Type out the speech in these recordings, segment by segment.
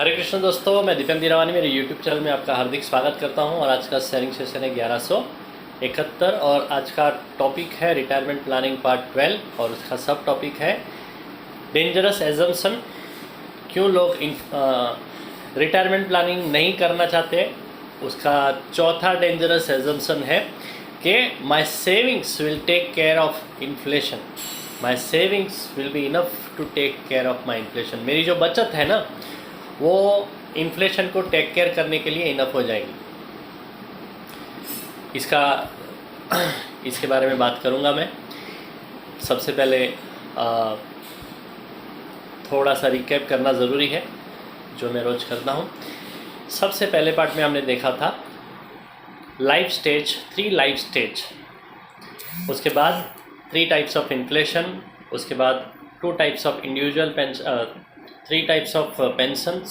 हरे कृष्ण दोस्तों, मैं दीपक दीरावानी मेरे यूट्यूब चैनल में आपका हार्दिक स्वागत करता हूं। और आज का शेयरिंग सेशन है 1171 और आज का टॉपिक है रिटायरमेंट प्लानिंग पार्ट 12 और उसका सब टॉपिक है डेंजरस एजम्पशन। क्यों लोग रिटायरमेंट प्लानिंग नहीं करना चाहते। उसका चौथा डेंजरस एजम्पशन है कि my savings will take care of inflation. My savings will be enough to take care of my inflation. मेरी जो बचत है ना, वो इन्फ्लेशन को टेक केयर करने के लिए इनफ हो जाएगी। इसके बारे में बात करूंगा मैं। सबसे पहले थोड़ा सा रिकैप करना ज़रूरी है, जो मैं रोज़ करता हूँ। सबसे पहले पार्ट में हमने देखा था लाइफ स्टेज, 3 लाइफ स्टेज। उसके बाद 3 टाइप्स ऑफ इन्फ्लेशन। उसके बाद 2 types of individual pension, 3 types of pension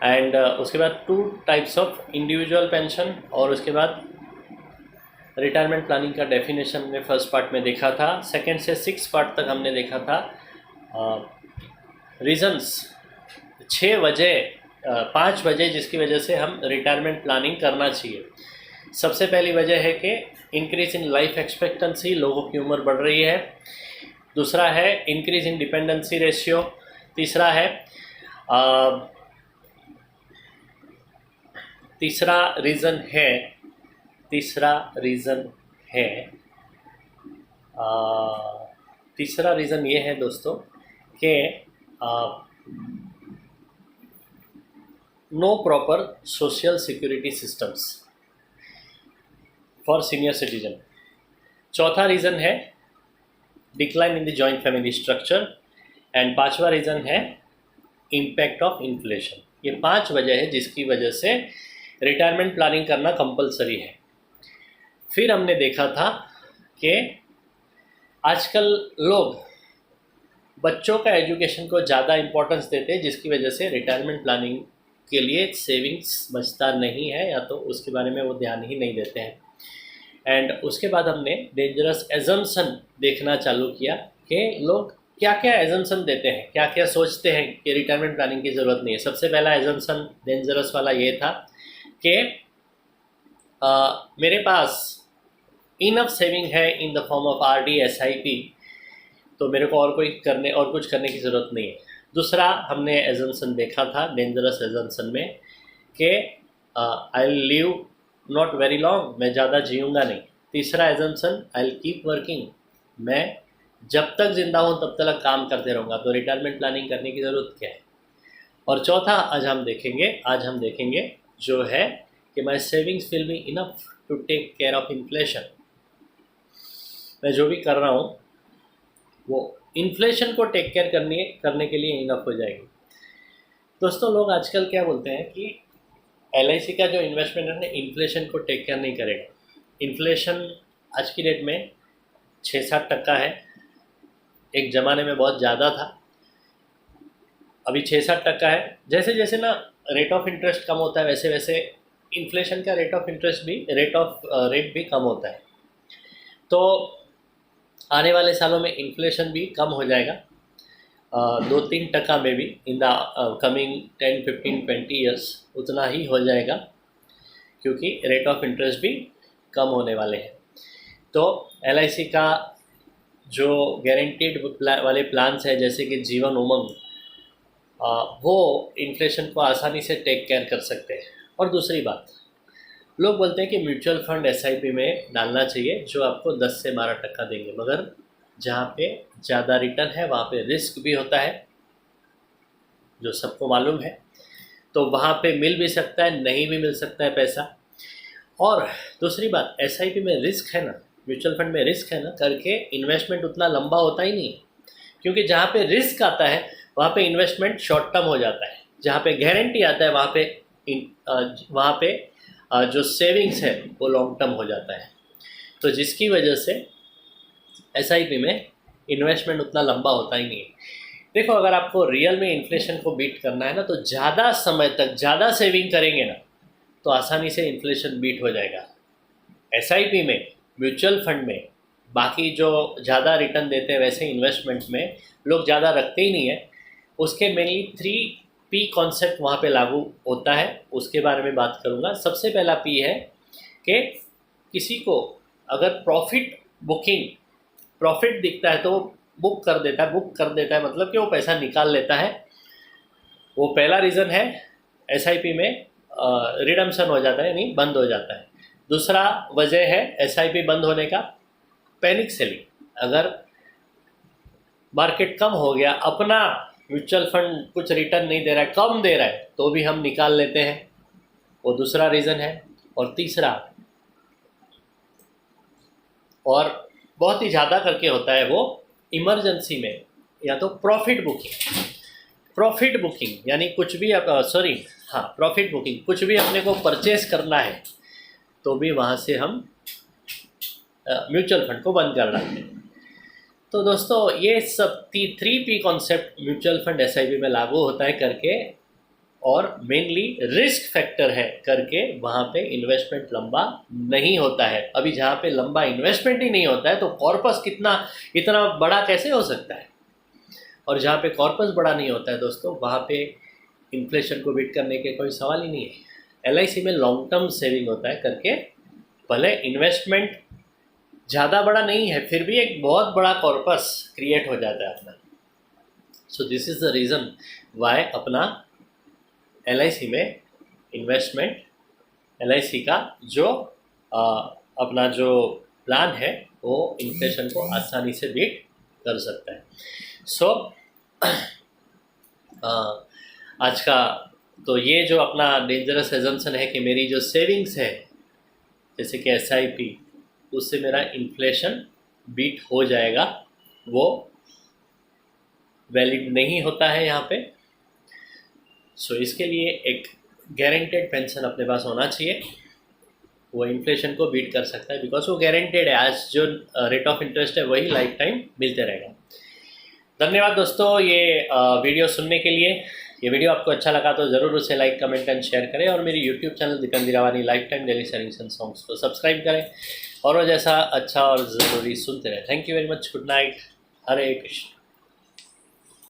and उसके बाद 2 टाइप्स ऑफ इंडिविजुअल पेंशन। और उसके बाद रिटायरमेंट प्लानिंग का डेफिनेशन में फर्स्ट पार्ट में देखा था। सेकंड से 6 पार्ट तक हमने देखा था रीजंस, 5 वजह जिसकी वजह से हम रिटायरमेंट प्लानिंग करना चाहिए। सबसे पहली वजह है कि इंक्रीज इन लाइफ एक्सपेक्टेंसी, लोगों की उम्र बढ़ रही है। दूसरा है इंक्रीज इन डिपेंडेंसी रेशियो। तीसरा रीज़न ये है दोस्तों कि no proper social security systems for senior citizen. चौथा रीज़न है decline in the joint family structure and 5वां रीज़न है इम्पैक्ट ऑफ इन्फ्लेशन। ये 5 वजह है जिसकी वजह से रिटायरमेंट प्लानिंग करना कंपलसरी है। फिर हमने देखा था कि आजकल लोग बच्चों का एजुकेशन को ज़्यादा इम्पोर्टेंस देते हैं, जिसकी वजह से रिटायरमेंट प्लानिंग के लिए सेविंग्स बचता नहीं है, या तो उसके बारे में वो ध्यान ही नहीं देते हैं। एंड उसके बाद हमने डेंजरस एजम्पशन देखना चालू किया कि लोग क्या क्या एजम्पशन देते हैं, क्या क्या सोचते हैं कि रिटायरमेंट प्लानिंग की ज़रूरत नहीं है। सबसे पहला एजम्पशन डेंजरस वाला ये था कि मेरे पास इनफ सेविंग है in the form of RD SIP, तो मेरे को और कुछ करने की ज़रूरत नहीं है। दूसरा हमने एजम्पशन देखा था डेंजरस एजम्पशन में कि I will live not very long, मैं ज़्यादा जीऊँगा नहीं। तीसरा assumption I will keep working, मैं जब तक जिंदा हूँ तब तक काम करते रहूँगा, तो रिटायरमेंट प्लानिंग करने की ज़रूरत क्या है। और चौथा आज हम देखेंगे जो है कि my savings will be enough to take care of inflation. मैं जो भी कर रहा हूँ वो इन्फ्लेशन को टेक केयर करने के लिए इनफ हो जाएगी। दोस्तों, लोग आजकल क्या बोलते हैं कि LIC का जो इन्वेस्टमेंट है ना, इन्फ्लेशन को टेक केयर नहीं करेगा। इन्फ्लेशन आज की डेट में 6-7% है। एक ज़माने में बहुत ज़्यादा था, अभी 6-7% है। जैसे जैसे ना रेट ऑफ इंटरेस्ट कम होता है, वैसे वैसे इन्फ्लेशन का रेट भी कम होता है। तो आने वाले सालों में इन्फ्लेशन भी कम हो जाएगा, 2-3% में भी इन द कमिंग 10, 15, 20 ईयर्स उतना ही हो जाएगा, क्योंकि रेट ऑफ इंटरेस्ट भी कम होने वाले हैं। तो LIC का जो गारंटीड वाले प्लान्स है, जैसे कि जीवन उमंग, वो इन्फ्लेशन को आसानी से टेक केयर कर सकते हैं। और दूसरी बात, लोग बोलते हैं कि म्यूचुअल फंड SIP में डालना चाहिए जो आपको 10 से 12% देंगे, मगर जहाँ पे ज़्यादा रिटर्न है वहाँ पे रिस्क भी होता है, जो सबको मालूम है। तो वहाँ पे मिल भी सकता है, नहीं भी मिल सकता है पैसा। और दूसरी बात, SIP में रिस्क है ना, म्यूचुअल फंड में रिस्क है ना, करके इन्वेस्टमेंट उतना लंबा होता ही नहीं है, क्योंकि जहाँ पे रिस्क आता है वहाँ पे इन्वेस्टमेंट शॉर्ट टर्म हो जाता है। जहाँ पे गारंटी आता है वहाँ पे जो सेविंग्स है वो लॉन्ग टर्म हो जाता है। तो जिसकी वजह से SIP में इन्वेस्टमेंट उतना लंबा होता ही नहीं है। देखो, अगर आपको रियल में इन्फ्लेशन को बीट करना है ना, तो ज़्यादा समय तक ज़्यादा सेविंग करेंगे ना, तो आसानी से इन्फ्लेशन बीट हो जाएगा। SIP में, म्यूचुअल फंड में, बाकी जो ज़्यादा रिटर्न देते हैं वैसे इन्वेस्टमेंट में लोग ज़्यादा रखते ही नहीं है। उसके मेनली 3 पी कॉन्सेप्ट वहाँ पे लागू होता है, उसके बारे में बात करूँगा। सबसे पहला पी है कि किसी को अगर प्रॉफिट दिखता है तो वो बुक कर देता है, मतलब कि वो पैसा निकाल लेता है। वो पहला रीज़न है। एसआईपी में रिडम्पशन हो जाता है, यानी बंद हो जाता है। दूसरा वजह है एसआईपी बंद होने का, पैनिक सेलिंग। अगर मार्केट कम हो गया, अपना म्यूचुअल फंड कुछ रिटर्न नहीं दे रहा है, कम दे रहा है, तो भी हम निकाल लेते हैं, वो दूसरा रीज़न है। और तीसरा, और बहुत ही ज़्यादा करके होता है वो, इमरजेंसी में या तो प्रॉफिट बुकिंग यानी कुछ भी प्रॉफिट बुकिंग, कुछ भी अपने को परचेस करना है तो भी वहाँ से हम म्यूचुअल फंड को बंद कर डालते हैं। तो दोस्तों ये सब 3P concept mutual fund SIP में लागू होता है करके, और मेनली रिस्क फैक्टर है करके वहाँ पे इन्वेस्टमेंट लंबा नहीं होता है। अभी जहाँ पे लंबा इन्वेस्टमेंट ही नहीं होता है तो कॉर्पस इतना बड़ा कैसे हो सकता है। और जहाँ पे कॉर्पस बड़ा नहीं होता है दोस्तों, वहाँ पे इन्फ्लेशन को बीट करने के कोई सवाल ही नहीं है। LIC में लॉन्ग टर्म सेविंग होता है करके, भले इन्वेस्टमेंट ज़्यादा बड़ा नहीं है फिर भी एक बहुत बड़ा कॉर्पस क्रिएट हो जाता है अपना। So this is the reason why अपना LIC में इन्वेस्टमेंट, LIC का जो अपना जो प्लान है वो इन्फ्लेशन को आसानी से बीट कर सकता है। सो आज का तो ये जो अपना डेंजरस एजम्पशन है कि मेरी जो सेविंग्स है जैसे कि SIP, उससे मेरा इन्फ्लेशन बीट हो जाएगा, वो वैलिड नहीं होता है यहाँ पे। सो इसके लिए एक गारंटेड पेंशन अपने पास होना चाहिए, वो इन्फ्लेशन को बीट कर सकता है, बिकॉज वो गारंटेड है। आज जो रेट ऑफ इंटरेस्ट है वही लाइफ टाइम मिलते रहेगा। धन्यवाद दोस्तों ये वीडियो सुनने के लिए। ये वीडियो आपको अच्छा लगा तो ज़रूर उसे लाइक, कमेंट एंड शेयर करें, और मेरी YouTube channel Deepan Dirawani life time daily savings and songs को सब्सक्राइब करें, और वो जैसा अच्छा और ज़रूरी सुनते रहें। Thank you very much. Good night. Hare Krishna.